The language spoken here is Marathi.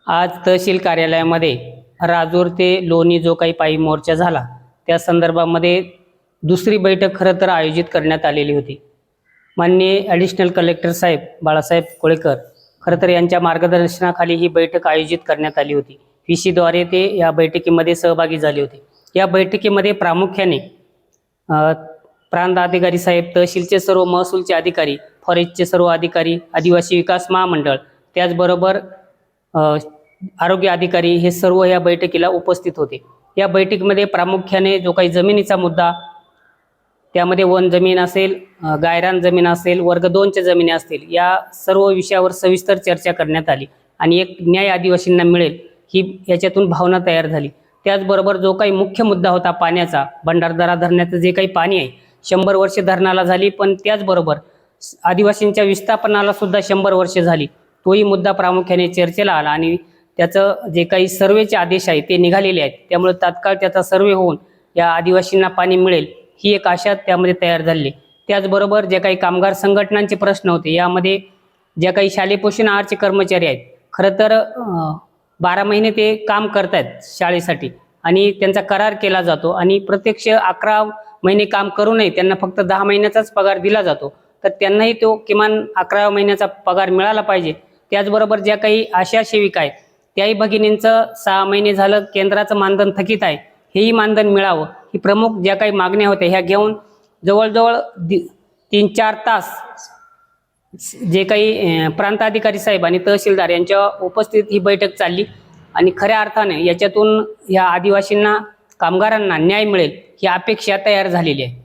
आज तहसील कार्यालयामध्ये राजूर ते लोणी जो काही पायी मोर्चा झाला त्या संदर्भामध्ये दुसरी बैठक खरं तर आयोजित करण्यात आलेली होती। माननीय ॲडिशनल कलेक्टर साहेब बाळासाहेब कोळेकर खरं तर यांच्या मार्गदर्शनाखाली ही बैठक आयोजित करण्यात आली होती। VC द्वारे ते या बैठकीमध्ये सहभागी झाले होते। या बैठकीमध्ये प्रामुख्याने प्रांत अधिकारी साहेब, तहसीलचे सर्व महसूलचे अधिकारी, फॉरेस्टचे सर्व अधिकारी, आदिवासी विकास महामंडळ, त्याचबरोबर आरोग्य अधिकारी हे सर्व या बैठकीला उपस्थित होते। या बैठकीमध्ये प्रामुख्याने जो काही जमिनीचा मुद्दा, त्यामध्ये वन जमीन असेल, गायरान जमीन असेल, वर्ग 2च्या जमिनी असतील, या सर्व विषयावर सविस्तर चर्चा करण्यात आली आणि एक न्याय आदिवासींना मिळेल ही याच्यातून भावना तयार झाली। त्याचबरोबर जो काही मुख्य मुद्दा होता पाण्याचा, भंडारदरा धरणाचं जे काही पाणी आहे 100 वर्षे धरणाला झाली, पण त्याचबरोबर आदिवासींच्या विस्थापनाला सुद्धा 100 वर्षे झाली, तोही मुद्दा प्रामुख्याने चर्चेला आला आणि त्याचं जे काही सर्वेचे आदेश आहेत ते निघालेले आहेत। त्यामुळे तात्काळ त्याचा सर्वे होऊन या आदिवासींना पाणी मिळेल ही एक आशा त्यामध्ये तयार झाली। त्याचबरोबर जे काही कामगार संघटनांचे प्रश्न होते, यामध्ये ज्या काही शालेय पोषण आहारचे कर्मचारी आहेत, खरं तर 12 महिने ते काम करतायत शाळेसाठी आणि त्यांचा करार केला जातो आणि प्रत्यक्ष 11 महिने काम करू नये, त्यांना फक्त 10 महिन्याचाच पगार दिला जातो, तर त्यांनाही तो किमान 11व्या महिन्याचा पगार मिळाला पाहिजे। त्याचबरोबर ज्या काही आशा सेविका आहेत त्याही भगिनींचं 6 महिने झालं केंद्राचं मानधन थकीत आहे, हेही मानधन मिळावं, ही प्रमुख ज्या काही मागण्या होत्या ह्या घेऊन जवळजवळ 3-4 तास जे काही प्रांताधिकारी साहेब आणि तहसीलदार यांच्या उपस्थित ही बैठक चालली आणि खऱ्या अर्थाने याच्यातून या आदिवासींना, कामगारांना न्याय मिळेल ही अपेक्षा तयार झालेली आहे।